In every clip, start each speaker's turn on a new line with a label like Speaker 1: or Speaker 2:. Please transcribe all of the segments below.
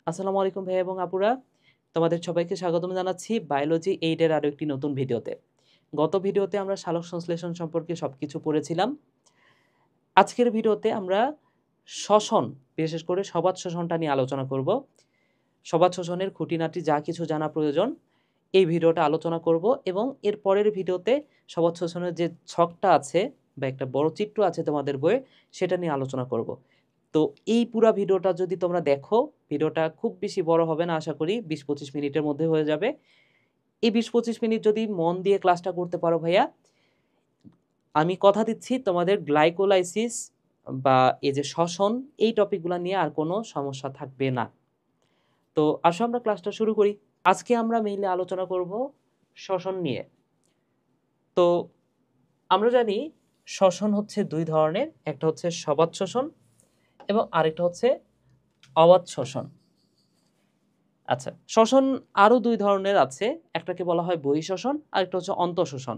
Speaker 1: আসসালামু আলাইকুম ভাইয়া এবং আপুরা। তোমাদের সবাইকে স্বাগতম জানাচ্ছি বায়োলজি 8 এর আরো একটি নতুন ভিডিওতে। গত ভিডিওতে আমরা সালোক সংশ্লেষণ সম্পর্কে সবকিছু পড়েছিলাম। আজকের ভিডিওতে আমরা শ্বসন, বিশেষ করে সবাত শ্বসনটা নিয়ে আলোচনা করব। সবাত শ্বসনের খুঁটিনাটি যা কিছু জানা প্রয়োজন এই ভিডিওটা আলোচনা করব এবং এর পরের ভিডিওতে সবাত শ্বসনের যে ছকটা আছে বা একটা বড় চিত্র আছে তোমাদের বইয়ে সেটা নিয়ে আলোচনা করব। তো এই পুরা ভিডিওটা যদি তোমরা দেখো, ভিডিওটা খুব বেশি বড় হবে না, আশা করি ২০-২৫ মিনিটের মধ্যে হয়ে যাবে। এই ২০-২৫ মিনিট যদি মন দিয়ে ক্লাসটা করতে পারো ভাইয়া, আমি কথা দিচ্ছি তোমাদের গ্লাইকোলাইসিস বা এই যে শ্বসন এই টপিকগুলো নিয়ে আর কোনো সমস্যা থাকবে না। তো আসো আমরা ক্লাসটা শুরু করি। আজকে আমরা মেইনলি আলোচনা করব শ্বসন নিয়ে। তো আমরা জানি শ্বসন হচ্ছে দুই ধরনের, একটা হচ্ছে সবাত শ্বসন এবং আরেকটা হচ্ছে অবাত শ্বসন। আচ্ছা, শ্বসন আরও দুই ধরনের আছে, একটাকে বলা হয় বহিঃশ্বসন আর একটা হচ্ছে অন্তঃশ্বসন।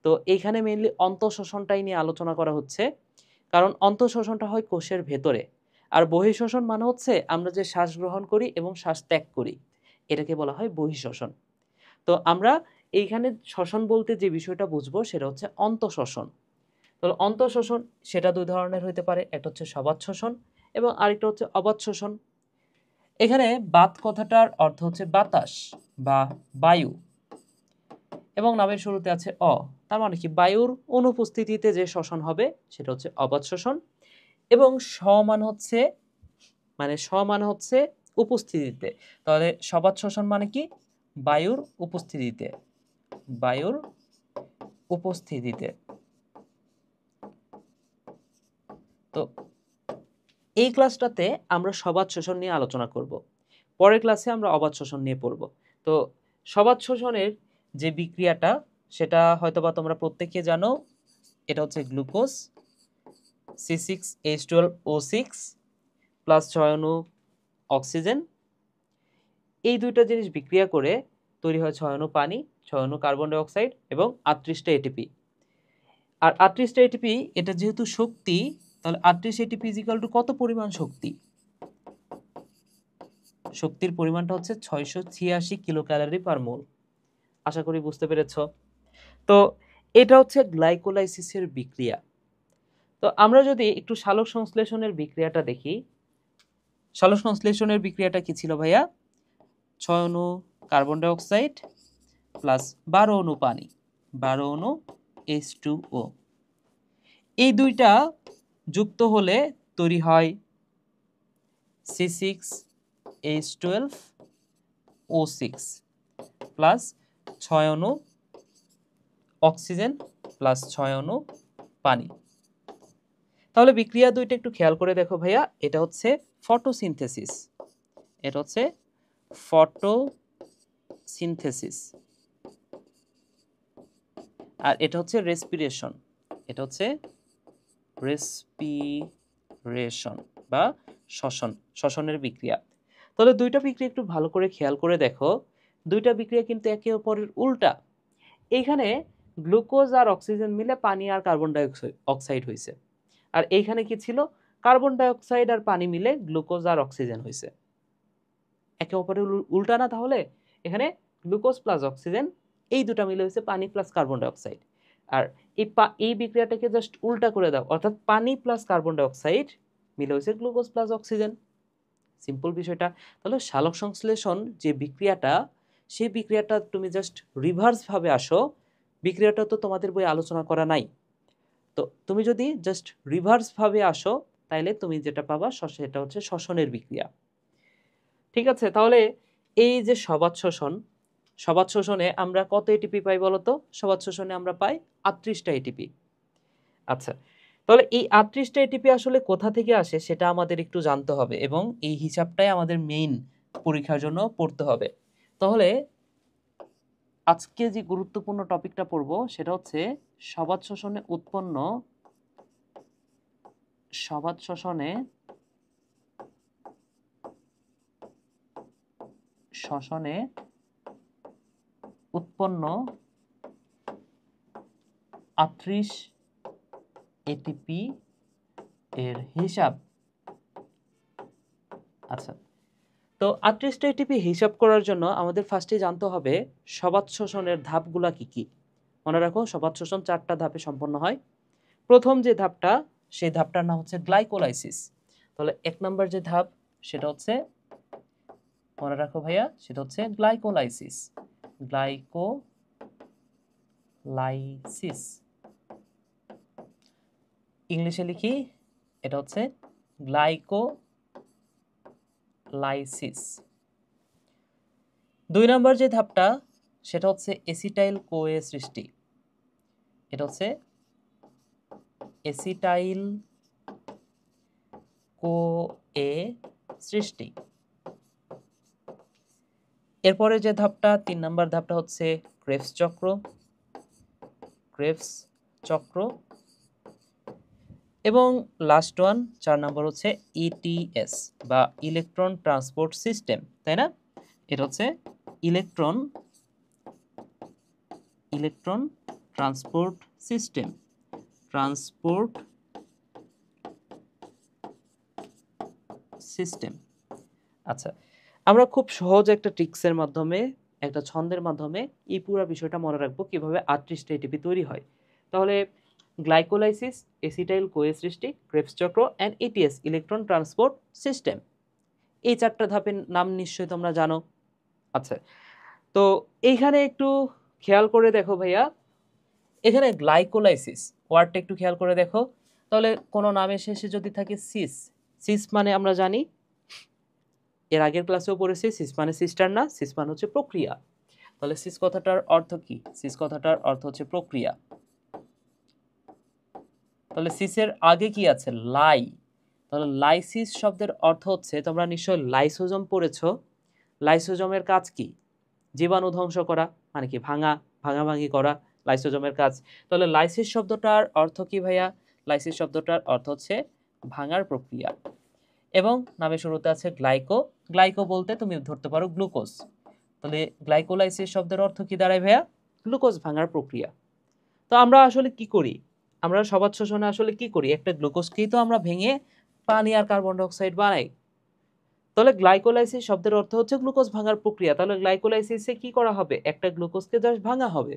Speaker 1: তো এইখানে মেইনলি অন্তঃশ্বসনটাই নিয়ে আলোচনা করা হচ্ছে, কারণ অন্তঃশ্বসনটা হয় কোষের ভেতরে, আর বহিঃশ্বসন মানে হচ্ছে আমরা যে শ্বাস গ্রহণ করি এবং শ্বাস ত্যাগ করি, এটাকে বলা হয় বহিঃশ্বসন। তো আমরা এইখানে শ্বসন বলতে যে বিষয়টা বুঝবো সেটা হচ্ছে অন্তঃশ্বসন। তো অন্তঃশ্বসন সেটা দুই ধরনের হতে পারে, একটা হচ্ছে সবাত শ্বসন এবং আরেকটা হচ্ছে অবাত শ্বসন। এখানে বাত কথাটার অর্থ হচ্ছে বাতাস বা বায়ু এবং নামের শুরুতে আছে অ, তার মানে কি বায়ুর অনুপস্থিতিতে যে শ্বসন হবে সেটা হচ্ছে অবাত শ্বসন। এবং স মানে হচ্ছে উপস্থিতিতে, তাহলে সবাত শ্বসন মানে কি বায়ুর উপস্থিতিতে, বায়ুর উপস্থিতিতে। তো এই ক্লাসটাতে আমরা সবাত শ্বসন নিয়ে আলোচনা করব, পরের ক্লাসে আমরা অবাত শ্বসন নিয়ে পড়ব। তো সবাত শ্বসনের যে বিক্রিয়াটা সেটা হয়তোবা তোমরা প্রত্যেকে জানো, এটা হচ্ছে গ্লুকোজ C6H12O6 প্লাস 6 অণু অক্সিজেন, এই দুইটা জিনিস বিক্রিয়া করে তৈরি হয় 6 অণু পানি, 6 অণু কার্বন ডাই অক্সাইড এবং 38টা এটিপি। আর 38টা এটিপি এটা যেহেতু শক্তি, তাহলে 38 এটিপি ইজিক্যাল টু কত পরিমাণ শক্তি? শক্তির পরিমাণটা হচ্ছে 686 কিলো ক্যালোরি পার মোল। আশা করি বুঝতে পেরেছ। তো এটা হচ্ছে গ্লাইকোলাইসিসের বিক্রিয়া। তো আমরা যদি একটু সালোক সংশ্লেষণের বিক্রিয়াটা দেখি, সালোক সংশ্লেষণের বিক্রিয়াটা কি ছিল ভাইয়া? 6 অণু কার্বন ডাই অক্সাইড প্লাস 12 অণু পানি, 12 অণু H2O, এই দুইটা যুক্ত হলে তৈরি হয় C6H12O6 প্লাস 6 অণু অক্সিজেন প্লাস 6 অণু পানি। তাহলে বিক্রিয়া দুইটা একটু খেয়াল করে দেখো ভাইয়া, এটা হচ্ছে ফটোসিনথেসিস, এটা হচ্ছে ফটোসিনথেসিস, আর এটা হচ্ছে রেসপিরেশন, এটা হচ্ছে রেসপিরেশন বা শ্বসন, শ্বসনের বিক্রিয়া। তাহলে দুইটা বিক্রিয়া একটু ভালো করে খেয়াল করে দেখো, দুইটা বিক্রিয়া কিন্তু একে অপরের উল্টা। এইখানে গ্লুকোজ আর অক্সিজেন মিলে পানি আর কার্বন ডাই অক্সাইড হয়েছে, আর এইখানে কি ছিল? কার্বন ডাই অক্সাইড আর পানি মিলে গ্লুকোজ আর অক্সিজেন হয়েছে। একে অপরের উল্টা না? তাহলে এখানে গ্লুকোজ প্লাস অক্সিজেন এই দুটা মিলে হয়েছে পানি প্লাস কার্বন ডাই অক্সাইড, আর এই বিক্রিয়াটাকে জাস্ট উল্টা করে দাও, অর্থাৎ পানি প্লাস কার্বন ডাই অক্সাইড মিলে হয়েছে গ্লুকোজ প্লাস অক্সিজেন। সিম্পল বিষয়টা। তাহলে সালোক সংশ্লেষণ যে বিক্রিয়াটা, সেই বিক্রিয়াটা তুমি জাস্ট রিভার্স ভাবে আসো, বিক্রিয়াটা তো তোমাদের বই আলোচনা করা নাই। তো তুমি যদি জাস্ট রিভার্স ভাবে আসো তাহলে তুমি যেটা পাবা সেটা হচ্ছে শ্বসনের বিক্রিয়া। ঠিক আছে? তাহলে এই যে সবাত শ্বসন, সবাত শ্বসনে আমরা কত এটিপি পাই বলতো? সবাত শ্বসনে আমরা পাই 38টা এটিপি। আচ্ছা, তাহলে এই 38টা এটিপি আসলে কোথা থেকে আসে সেটা আমাদের একটু জানতে হবে এবং এই হিসাবটাই আমাদের মেইন পরীক্ষার জন্য পড়তে হবে। তাহলে আজকে যে গুরুত্বপূর্ণ টপিকটা পড়বো সেটা হচ্ছে সবাত শ্বসনে উৎপন্ন, সবাত শ্বসনে উৎপন্ন 38 এটিপি এর হিসাব। আচ্ছা, তো 38টা এটিপি হিসাব করার জন্য আমাদের ফার্স্টে জানতে হবে সবাত শোষণের ধাপগুলা কি কি। মনে রাখো সবাত শোষণ 4টা ধাপে সম্পন্ন হয়। প্রথম যে ধাপটা সেই ধাপটার নাম হচ্ছে গ্লাইকোলাইসিস। তাহলে 1 নম্বর যে ধাপ সেটা হচ্ছে, মনে রাখো ভাইয়া, সেটা হচ্ছে গ্লাইকোলাইসিস। গ্লাইকোলাইসিস ইংলিশে লিখি, এটা হচ্ছে গ্লাইকোলাইসিস। 2 নম্বর যে ধাপটা সেটা হচ্ছে এসিটাইল কোয়ে সৃষ্টি। এটা হচ্ছে এসিটাইল কোয়ে সৃষ্টি। এরপরে যে ধাপটা 3 নম্বর ধাপটা হচ্ছে ক্রেবস চক্র। এবং লাস্ট ওয়ান 4 নম্বর হচ্ছে ইটিএস বা ইলেকট্রন ট্রান্সপোর্ট সিস্টেম, তাই না? এটা হচ্ছে ইলেকট্রন ট্রান্সপোর্ট সিস্টেম। আচ্ছা, আমরা খুব সহজ একটা ট্রিক্সের মাধ্যমে, একটা ছন্দের মাধ্যমে এই পুরো বিষয়টা মনে রাখবো কিভাবে 38টা এটিপি তৈরি হয়। তাহলে গ্লাইকোলাইসিস, এসিটাইল কোয়ে সৃষ্টি, ক্রেবস চক্র and ETS electron transport system, এই 4টা ধাপের নাম নিশ্চয়ই তোমরা জানো। আচ্ছা, তো এইখানে একটু খেয়াল করে দেখো ভাইয়া, এখানে গ্লাইকোলাইসিস ওয়ার্ডটা একটু খেয়াল করে দেখো। তাহলে কোনো নামের শেষে যদি থাকে সিস মানে আমরা জানি, এর আগের ক্লাসেও পড়েছি, সিস মানে সিস্টার না, সিস মানে হচ্ছে প্রক্রিয়া। তাহলে সিস কথাটার অর্থ কি? সিস কথাটার অর্থ হচ্ছে প্রক্রিয়া। তাহলে সিসের আগে কি আছে? লাই। তাহলে লাইসিস শব্দের অর্থ হচ্ছে, তোমরা নিশ্চয় লাইসোজোম পড়েছো। লাইসোজোমের কাজ কি? জীবাণু ধ্বংস করা, মানে কি ভাঙাভাঙি করা লাইসোজোমের কাজ। তাহলে লাইসিস শব্দটার অর্থ কি ভাইয়া? লাইসিস শব্দটার অর্থ হচ্ছে ভাঙার প্রক্রিয়া। এবং নামের শুরুতে আছে গ্লাইকো বলতে তুমি ধরতে পারো গ্লুকোজ। তাহলে গ্লাইকোলাইসিস শব্দের অর্থ কি দাঁড়ায় ভাইয়া? গ্লুকোজ ভাঙার প্রক্রিয়া। তো আমরা আসলে কি করি? আমরা সবাত শোষণে আসলে কি করি? একটা গ্লুকোজকেই তো আমরা ভেঙে পানি আর কার্বন ডাই অক্সাইড বানাই। তাহলে গ্লাইকোলাইসিস শব্দের অর্থ হচ্ছে গ্লুকোজ ভাঙার প্রক্রিয়া। তাহলে গ্লাইকোলাইসিসে কি করা হবে? একটা গ্লুকোজকে জাস্ট ভাঙা হবে,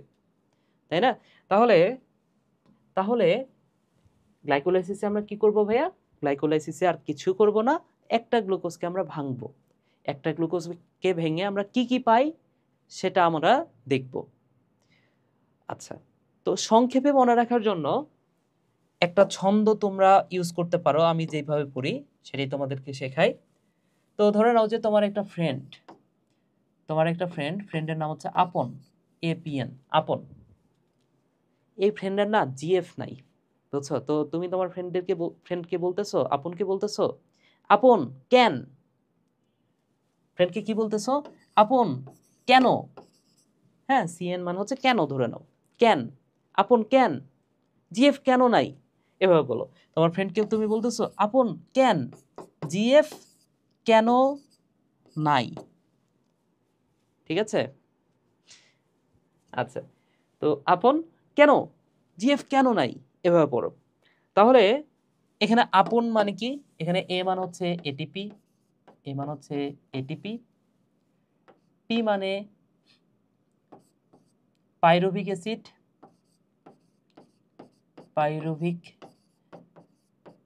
Speaker 1: তাই না? তাহলে গ্লাইকোলাইসিসে আমরা কি করব ভাইয়া? গ্লাইকোলাইসিসে আর কিছু করব না, একটা গ্লুকোজকে আমরা ভাঙবো। একটা গ্লুকোজকে ভেঙে আমরা কি কি পাই সেটা আমরা দেখব। আচ্ছা, তো সংক্ষেপে মনে রাখার জন্য একটা ছন্দ তোমরা ইউজ করতে পারো, আমি যেভাবে পড়ি সেটাই তোমাদেরকে শেখাই। তো ধরে নাও যে তোমার একটা ফ্রেন্ডের নাম হচ্ছে আপন, APN, আপন। এই ফ্রেন্ডের না জিএফ নাই, বুঝছো? তো তুমি তোমার ফ্রেন্ডকে বলতেছো, আপনকে বলতেছো, আপন কেন? ফ্রেন্ডকে কি বলতেছো? আপন কেন? হ্যাঁ, সিএন মানে হচ্ছে কেন, ধরে নাও কেন, আপন কেন, জিএফ কেন নাই, এভাবে বলো। তোমার ফ্রেন্ডকে তুমি বলতেছো আপন কেন, জিএফ কেন নাই, ঠিক আছে? আচ্ছা, তো আপন কেন, জিএফ কেন নাই, এভাবে পড়ো। তাহলে এখানে আপন মানে কি? এখানে এ মান হচ্ছে এটিপি, পি মানে পাইরুভিক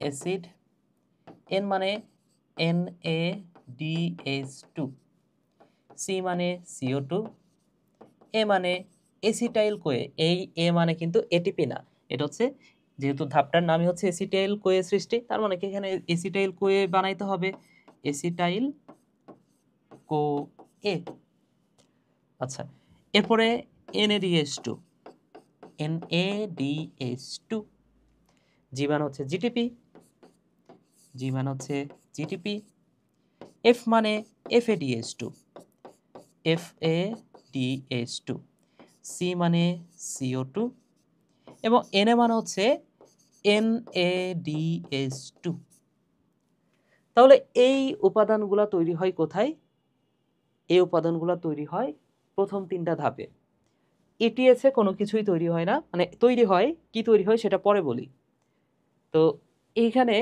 Speaker 1: অ্যাসিড, এন মানে NaDH2, সি মানে CO2, এ মানে এসিটাইল কোয়ে। এই এ মানে কিন্তু এটিপি না, এটা হচ্ছে, যেহেতু ধাপটার নামই হচ্ছে এসিটাইল কোয়ে সৃষ্টি, তার মানে কি এখানে এসিটাইল কোয়ে বানাইতে হবে, এসিটাইল কোয়ে। আচ্ছা, এরপরে NaDH2, জি মানে হচ্ছে জিটিপি, এফ মানে FADH2, সি মানে CO2 এবং Na মানে হচ্ছে NaDH2। তাহলে এই উপাদানগুলো তৈরি হয় কোথায়? এই উপাদানগুলো তৈরি হয় প্রথম 3টা ধাপে। ETS এ কোনো কিছুই তৈরি হয় না, মানে তৈরি হয়, কি তৈরি হয় সেটা পরে বলি। তো এইখানে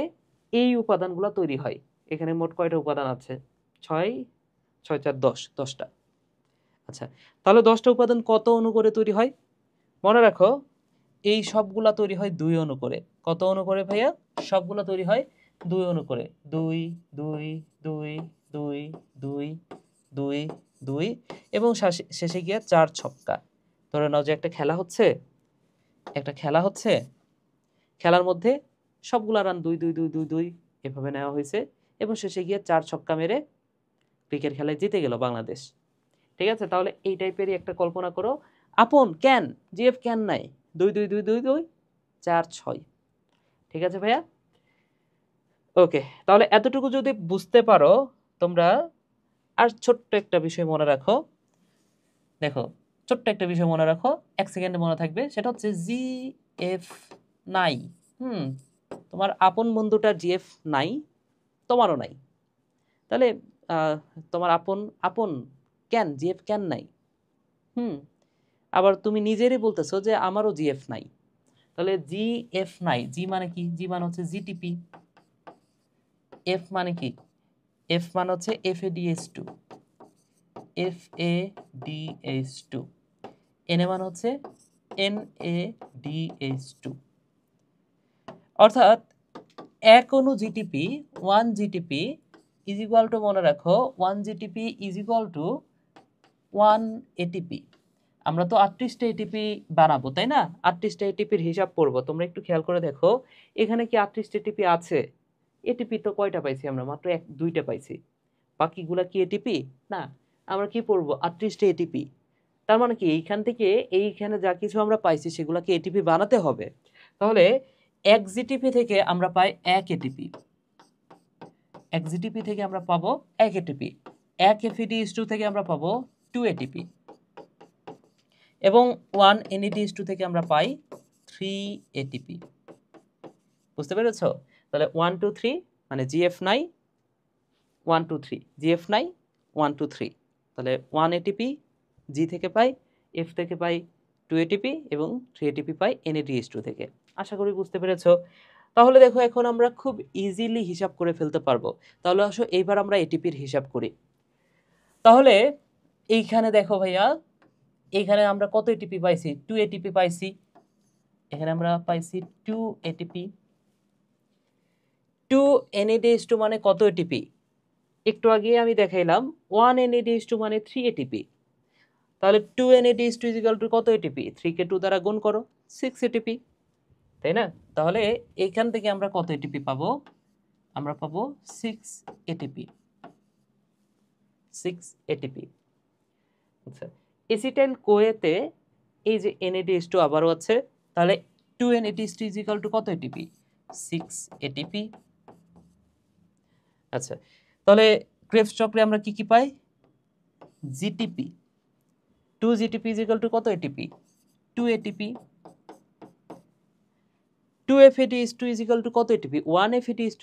Speaker 1: এই উপাদানগুলো তৈরি হয়। এখানে মোট কয়টা উপাদান আছে? 6, 6 4 10, 10টা। আচ্ছা, তাহলে 10টা উপাদান কত অণু করে তৈরি হয়? মনে রাখো এই সবগুলা তৈরি হয় 2 অণু করে। কত অণু করে ভাইয়া? সবগুলা তৈরি হয় 2 অণু করে। 2 2 2 2 2 2 2 এবং শেষে গিয়ে 4 ছক্কা। ধরে নাও যে একটা খেলা হচ্ছে, খেলার মধ্যে সবগুলা রান 2 2 2 2 2 এভাবে নেওয়া হয়েছে এবং শেষে গিয়ে 4 ছক্কা মেরে ক্রিকেট খেলায় জিতে গেল বাংলাদেশ। ঠিক আছে, তাহলে এই টাইপেরই একটা কল্পনা করো। আপন ক্যান, জিএফ ক্যান নাই, 2 2 2 2 2 4 6। ঠিক আছে ভাইয়া? ওকে, তাহলে এতটুকু যদি বুঝতে পারো তোমরা, আর ছোট্ট একটা বিষয় মনে রাখো। দেখো, ছোট্ট একটা বিষয় মনে রাখো, 1 সেকেন্ডে মনে থাকবে, সেটা হচ্ছে জিএফ নাই। তোমার আপন বন্ধুটার জিএফ নাই, তোমারও নাই। তাহলে তোমার আপন আপন ক্যান, জিএফ ক্যান নাই। আবার তুমি নিজেরই বলতেছো যে আমারও জিএফ নাই। তাহলে জিএফ নাই, জি মানে কি? জি মানে হচ্ছে জিটিপি। এফ মানে কি? এফ মানে হচ্ছে FADH2, FADH2। এন মানে হচ্ছে NADH2। অর্থাৎ এক অণু GTP, 1 GTP is equal to, মনে রাখো 1 GTP is equal to 1 ATP. আমরা তো 38টা এটিপি বানাবো, তাই না? 38টা এটিপির হিসাব করব। তোমরা একটু খেয়াল করে দেখো, এখানে কি 38টা এটিপি আছে? এটিপি তো কয়টা পাইছি আমরা? মাত্র 2টা পাইছি। বাকিগুলা কি এটিপি? না। আমরা কি পড়বো? 38টা এটিপি। তার মানে কি এইখান থেকে এইখানে যা কিছু আমরা পাইছি সেগুলাকে এটিপি বানাতে হবে। তাহলে 1 জিটিপি থেকে আমরা পাই 1 এটিপি। 1 জিটিপি থেকে আমরা পাবো 1 এটিপি। 1 FADH2 থেকে আমরা পাবো 2 এটিপি। এবং 1 NADH2 থেকে আমরা পাই 3 এটিপি। বুঝতে পেরেছো? তাহলে 1 2 3 মানে জিএফ নাই, 1 2 3 জিএফ নাই, 1 2 3। তাহলে 1 এটিপি জি থেকে পাই, এফ থেকে পাই 2 এটিপি এবং 3 এটিপি পাই NADH2 থেকে। আশা করি বুঝতে পেরেছো। তাহলে দেখো এখন আমরা খুব ইজিলি হিসাব করে ফেলতে পারবো। তাহলে আসো এইবার আমরা এটিপির হিসাব করি। তাহলে এইখানে দেখো ভাইয়া, এইখানে আমরা কত এটিপি পাইছি? 2 এটিপি পাইছি। এখানে আমরা পাইছি 2 এটিপি। 2 NADH2 মানে কত এটিপি? একটু আগে আমি দেখাইলাম 1 NADH2 মানে 3 এটিপি। তাহলে 2 NADH2 কত এটিপি? 3 কে 2 দ্বারা গুণ করো, 6 এটিপি, তাই না? তাহলে এখান থেকে আমরা কত এটিপি পাবো? আমরা পাবো 6 এটিপি। 6 এটিপি। আচ্ছা, এসিটাইল কোয়েতে এই যে NADH2 আবারও আছে, তাহলে 2 NADH2 কত এটিপি? 6 এটিপি। আচ্ছা, তাহলে ক্রেবস চক্রে আমরা কি কি পাই? জিটিপি। 2 জিটিপি কত এটিপি? 2 এটিপি। 2 FADH2 কত এটিপি? 1 FADH2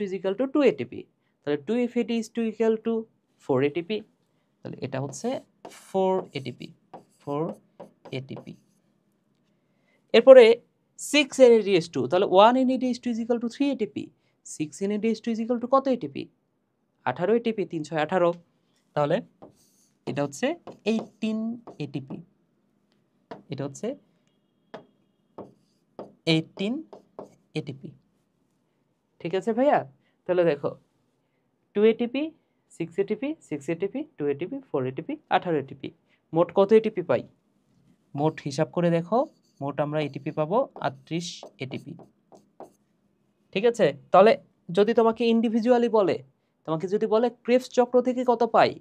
Speaker 1: 2 ATP. তাহলে 2 FADH2 4 এটিপি। তাহলে এটা হচ্ছে 4 এটিপি। 4 এটিপি। এরপরে 6 NADH2, তাহলে 1 NADH2 3 এটিপি। 6 NADH2 কত এটিপি? 18 এটিপি। 3 6 18। তাহলে এটা হচ্ছে 18 এটিপি। এটা হচ্ছে 18 এটিপি। ঠিক আছে ভাইয়া? তাহলে দেখো 2 ATP, 6 ATP, 6 ATP, 2 ATP, 4 ATP, 18 ATP. মোট কত এটিপি পাই? মোট হিসাব করে দেখো, মোট আমরা এটিপি পাবো 38 এটিপি। ঠিক আছে? তাহলে যদি তোমাকে ইন্ডিভিজুয়ালি বলে, তোমাকে যদি বলে ক্রেবস চক্র থেকে কত পাই?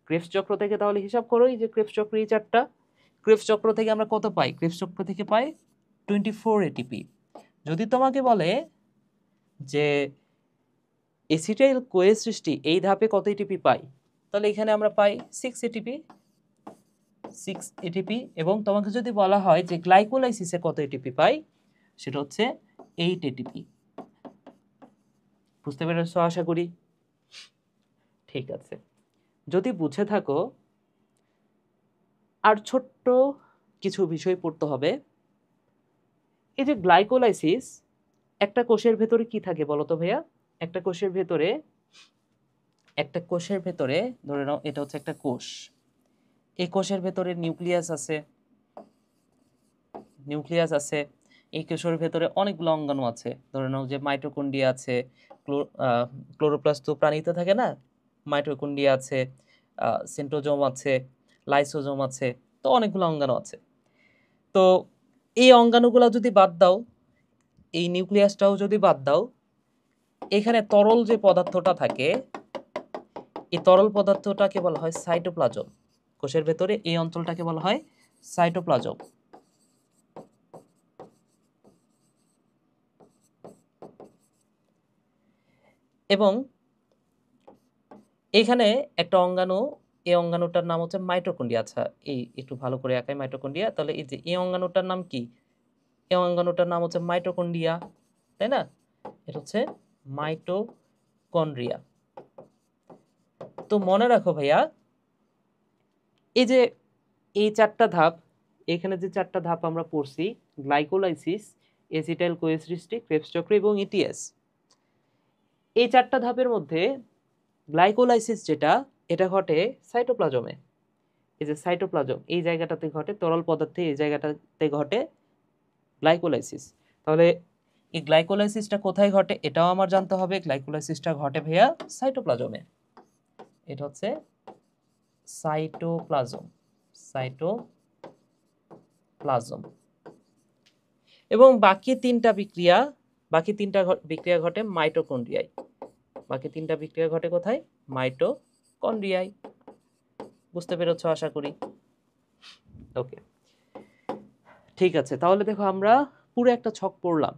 Speaker 1: ক্রেবস চক্র থেকে তাহলে হিসাব করো, এই যে ক্রেবস চক্র এই চারটা, ক্রেবস চক্র থেকে আমরা কত পাই? ক্রেবস চক্র থেকে পাই 24 এটিপি। যদি তোমাকে বলে যে এসিটাইল কোয়ে সৃষ্টি এই ধাপে কত এটিপি পাই? তাহলে এখানে আমরা পাই 6 এটিপি। 6 এটিপি। এবং তোমাকে যদি বলা হয় যে গ্লাইকোলাইসিসে কত এটিপি পাই, সেটা হচ্ছে 8 এটিপি। বুঝতে পেরেছো আশা করি? ঠিক আছে, যদি বুঝে থাকো আর ছোট্ট কিছু বিষয় পড়তে হবে। এই যে গ্লাইকোলাইসিস, একটা কোষের ভেতরে কি থাকে বলো তো ভাইয়া? একটা কোষের ভেতরে একটা কোষের ভেতরে ধরে নাও এটা হচ্ছে একটা কোষ, এই কোষের ভেতরে নিউক্লিয়াস আছে, এই কোষের ভেতরে অনেকগুলো অঙ্গাণু আছে, ধরে নাও যে মাইটোকন্ড্রিয়া আছে, ক্লোরোপ্লাস্ট তো প্রাণীতে থাকে না, মাইটোকন্ড্রিয়া আছে, সেন্ট্রোজোম আছে, লাইসোজোম আছে, তো অনেকগুলো অঙ্গাণু আছে। তো এই অঙ্গাণুগুলো যদি বাদ দাও, এই নিউক্লিয়াসটাও যদি বাদ দাও, এখানে তরল যে পদার্থটা থাকে, এই তরল পদার্থটাকে বলা হয় সাইটোপ্লাজম। কোষের ভেতরে এই অঞ্চলটাকে বলা হয় সাইটোপ্লাজম। এবং এখানে একটা অঙ্গাণু, এই অঙ্গাণুটার নাম হচ্ছে মাইটোকন্ড্রিয়া। আচ্ছা, এই একটু ভালো করে আঁকাই মাইটোকন্ড্রিয়া। তাহলে এই যে এই অঙ্গাণুটার নাম কি? এই অঙ্গাণুটার নাম হচ্ছে মাইটোকন্ড্রিয়া, তাই না? এটা হচ্ছে মাইটোকন্ড্রিয়া। তো মনে রাখো ভাইয়া, এই যে এই চারটা ধাপ, এখানে যে চারটা ধাপ আমরা পড়ছি, গ্লাইকোলাইসিস, এসিটাইল কোএস্ট্রিস্টিক, ক্রেবস চক্র এবং ইটিএস, এই চারটা ধাপের মধ্যে গ্লাইকোলাইসিস যেটা, এটা ঘটে সাইটোপ্লাজমে। এই যে সাইটোপ্লাজম, এই জায়গাটাতে ঘটে, তরল পদার্থে এই জায়গাটাতে ঘটে গ্লাইকোলাইসিস। তাহলে এই গ্লাইকোলাইসিসটা কোথায় ঘটে এটাও আমার জানতে হবে। গ্লাইকোলাইসিসটা ঘটে ভাইয়া সাইটোপ্লাজমে। এটা হচ্ছে সাইটোপ্লাজম, সাইটোপ্লাজম। এবং বাকি তিনটা বিক্রিয়া ঘটে মাইটোকন্ড্রিয়ায়। বাকি তিনটা বিক্রিয়া ঘটে কোথায়? মাইটোকন্ড্রিয়ায়। বুঝতে পেরেছো আশা করি। ওকে, ঠিক আছে। তাহলে দেখো আমরা পুরো একটা ছক পড়লাম।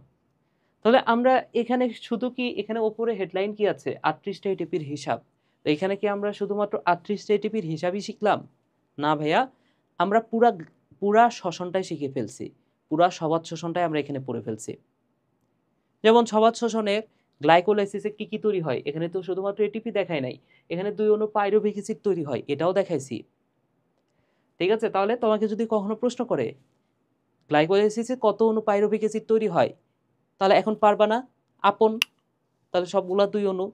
Speaker 1: তাহলে আমরা এখানে শুধু কি, এখানে উপরে হেডলাইন কি আছে? 38টা এটিপির হিসাব। তো এখানে কি আমরা শুধুমাত্র 38টা এটিপির হিসাবই শিখলাম? না ভাইয়া, আমরা পুরা শ্বসনটাই শিখে ফেলছি। পুরা সবাত শ্বসনটাই আমরা এখানে পড়ে ফেলছি। যেমন সবাত শ্বসনের গ্লাইকোলাইসিসে কি কি তৈরি হয়, এখানে তো শুধুমাত্র এটিপি দেখাই নাই, এখানে 2 অণু পাইরুভিক অ্যাসিড তৈরি হয়, এটাও দেখাইছি। ঠিক আছে, তাহলে তোমাকে যদি কখনো প্রশ্ন করে গ্লাইকোলাইসিসে কত অণু পাইরুভিক অ্যাসিড তৈরি হয়, তাহলে এখন পারবা না আপন, তাহলে সবগুলা 2 অণু,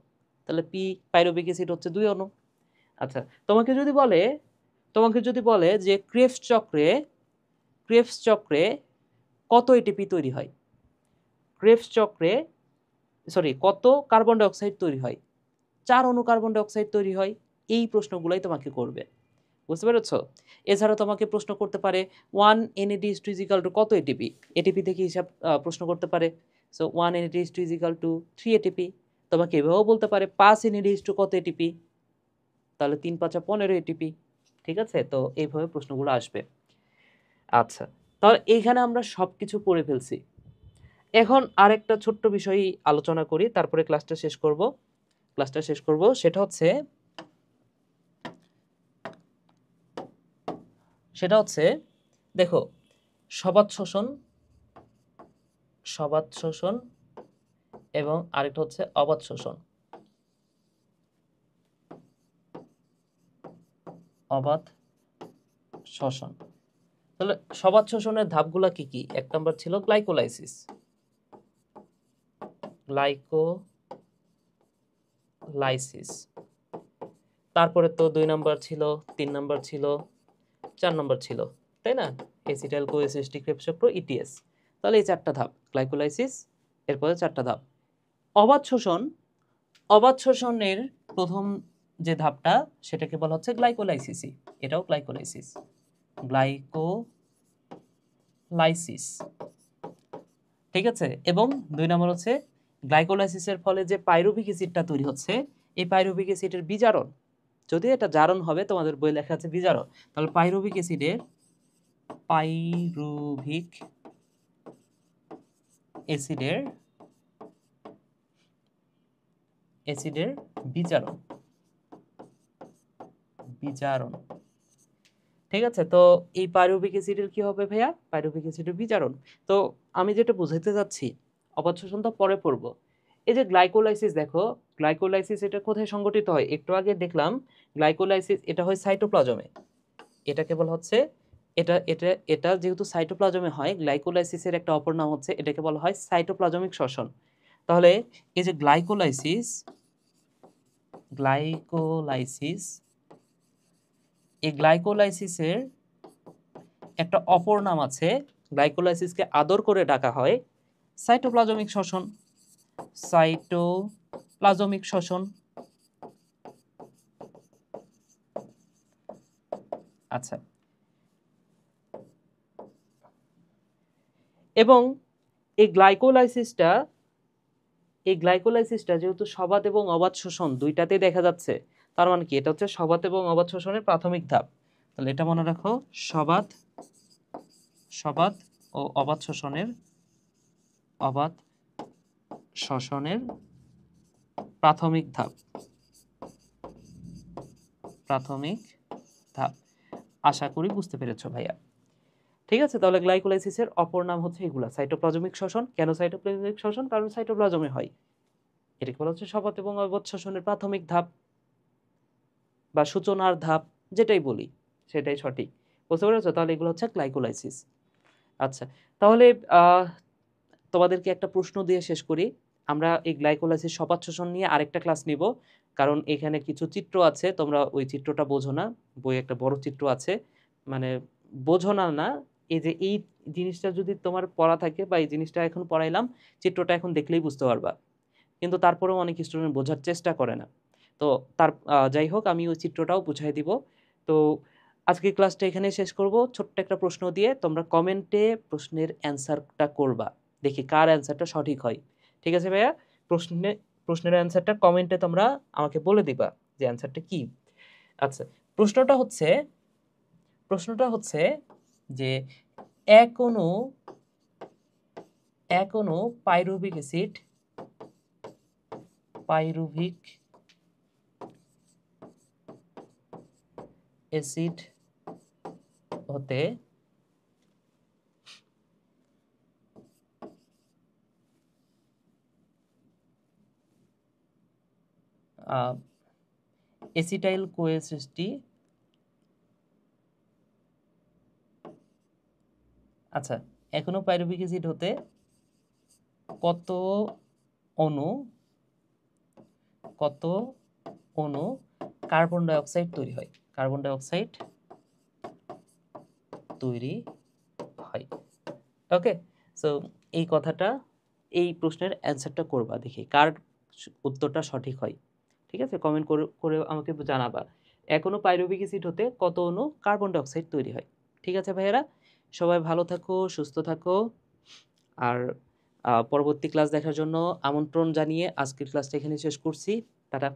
Speaker 1: তাহলে পি পাইরুভিক অ্যাসিড হচ্ছে 2 অণু। আচ্ছা, তোমাকে যদি বলে যে ক্রেবস চক্রে কত এটিপি তৈরি হয়, কত কার্বন ডাই অক্সাইড তৈরি হয়? 4 অণু কার্বন ডাই অক্সাইড তৈরি হয়। এই প্রশ্নগুলাই তোমাকে করবে, বুঝতে পেরেছো? এছাড়া তোমাকে প্রশ্ন করতে পারে 1 NADH2 কত এটিপি, এটিপি থেকে হিসাব প্রশ্ন করতে পারে। So 1 NADH2 3 ATP. তোমাকে এভাবেও বলতে পারে 5 NADH2 কত এটিপি, তাহলে 3 5 15 এটিপি। ঠিক আছে, তো এইভাবে প্রশ্নগুলো আসবে। আচ্ছা, তাহলে এইখানে আমরা সবকিছু পড়ে ফেলছি। এখন আরেকটা ছোট্ট বিষয় আলোচনা করি, তারপরে ক্লাসটা শেষ করব। সেটা হচ্ছে দেখো, সবাত শোষণ এবং আরেকটা হচ্ছে অবাত শোষণ। তাহলে সবাত শোষণের ধাপগুলা কি কি? 1 নম্বর ছিল গ্লাইকোলাইসিস, তারপরে তো 2 নম্বর ছিল, 3 নম্বর ছিল, 4 নম্বর ছিল, তাই না? এসিটাইল কোএসিস্টিক ক্রেবস চক্র, ইটিএস। তাহলে এই 4টা ধাপ গ্লাইকোলাইসিস, এরপরে 4টা ধাপ। অবাত শোষণের প্রথম যে ধাপটা, সেটাকে বলা হচ্ছে গ্লাইকোলাইসিস। এটাও গ্লাইকোলাইসিস। ঠিক আছে, এবং 2 নম্বর হচ্ছে গ্লাইকোলাইসিসের ফলে যে পাইরুভিক অ্যাসিডটা তৈরি হচ্ছে, এই পাইরুভিক অ্যাসিডের বিজারণ, যদি এটা জারণ হবে, তোমাদের বই লেখা আছে বিজারণ, তাহলে পাইরুভিক অ্যাসিডের বিজারণ। ঠিক আছে, তো এই পাইরুভিক অ্যাসিডের কি হবে ভাইয়া? পাইরুভিক অ্যাসিডের বিজারণ। তো আমি যেটা বুঝাইতে যাচ্ছি, অবাত শোষণ তো পরে পড়বো। এই যে গ্লাইকোলাইসিস, দেখো গ্লাইকোলাইসিস এটা কোথায় সংঘটিত হয়? একটু আগে দেখলাম গ্লাইকোলাইসিস এটা হয় সাইটোপ্লাজমে। এটাকে বলা হচ্ছে, এটা যেহেতু সাইটোপ্লাজমে হয়, গ্লাইকোলাইসিসের একটা অপর নাম হচ্ছে, এটাকে বলা হয় সাইটোপ্লাজমিক শ্বসন। তাহলে এই যে গ্লাইকোলাইসিস, এই গ্লাইকোলাইসিসের একটা অপর নাম আছে, গ্লাইকোলাইসিসকে আদর করে ডাকা হয় সাইটোপ্লাজমিক শ্বসন। সাইটোপ্লাজমিক শ্বসন। আচ্ছা, এবং এই গ্লাইকোলাইসিসটা যেহেতু সবাত এবং অবাত শোষণ দুইটাতেই দেখা যাচ্ছে, তার মানে কি এটা হচ্ছে সবাত এবং অবাত শোষণের প্রাথমিক ধাপ। তাহলে এটা মনে রাখো, সবাত ও অবাত শোষণের প্রাথমিক ধাপ। আশা করি বুঝতে পেরেছো ভাইয়া। ঠিক আছে, তাহলে গ্লাইকোলাইসিসের অপর নাম হচ্ছে এগুলা, সাইটোপ্লাজমিক শ্বসন। কেন সাইটোপ্লাজমিক শ্বসন? কারণ সাইটোপ্লাজমে হয়। এটাকে বলা হচ্ছে সবাত এবং অবাত শোষণের প্রাথমিক ধাপ বা সূচনার ধাপ, যেটাই বলি সেটাই সঠিক। বুঝতে পেরেছো? তাহলে এগুলো হচ্ছে গ্লাইকোলাইসিস। আচ্ছা, তাহলে তোমাদেরকে একটা প্রশ্ন দিয়ে শেষ করি। আমরা এই গ্লাইকোলাইসিস সবাত শোষণ নিয়ে আরেকটা ক্লাস নিব, কারণ এখানে কিছু চিত্র আছে, তোমরা ওই চিত্রটা বোঝো না। বই একটা বড় চিত্র আছে, মানে বোঝো না না, এই যে এই জিনিসটা যদি তোমার পড়া থাকে বা এই জিনিসটা এখন পড়াইলাম, চিত্রটা এখন দেখলেই বুঝতে পারবা, কিন্তু তারপরেও অনেক স্টুডেন্ট বোঝার চেষ্টা করে না। তো তার যাই হোক, আমি ওই চিত্রটাও বুঝাই দিব। তো আজকের ক্লাসটা এখানে শেষ করব ছোট্ট একটা প্রশ্ন দিয়ে। তোমরা কমেন্টে প্রশ্নের অ্যান্সারটা করবা, দেখি কার অ্যান্সারটা সঠিক হয়। ঠিক আছে ভাইয়া? প্রশ্নের অ্যান্সারটা কমেন্টে তোমরা আমাকে বলে দিবা যে অ্যান্সারটা কি। আচ্ছা, প্রশ্নটা হচ্ছে যে এক অণু পাইরুভিক অ্যাসিড হতে এসিটাইল কোয়ে সৃষ্টি, আচ্ছা, এখনো পাইরুভিক অ্যাসিড হতে কত অণু কার্বন ডাই অক্সাইড তৈরি হয়? কার্বন ডাই অক্সাইড তৈরি হয়। ওকে, সো এই কথাটা, এই প্রশ্নের অ্যান্সারটা করবা, দেখি কার উত্তরটা সঠিক হয়। ঠিক আছে, কমেন্ট করে আমাকে জানাবা এখনো পাইরুভিক অ্যাসিড হতে কত অণু কার্বন ডাই অক্সাইড তৈরি হয়। ঠিক আছে ভাইয়েরা, সবাই ভালো থাকো, সুস্থ থাকো। আর পরবর্তী ক্লাস দেখার জন্য আমন্ত্রণ জানিয়ে আজকের ক্লাসটা এখানে শেষ করছি। টাটা।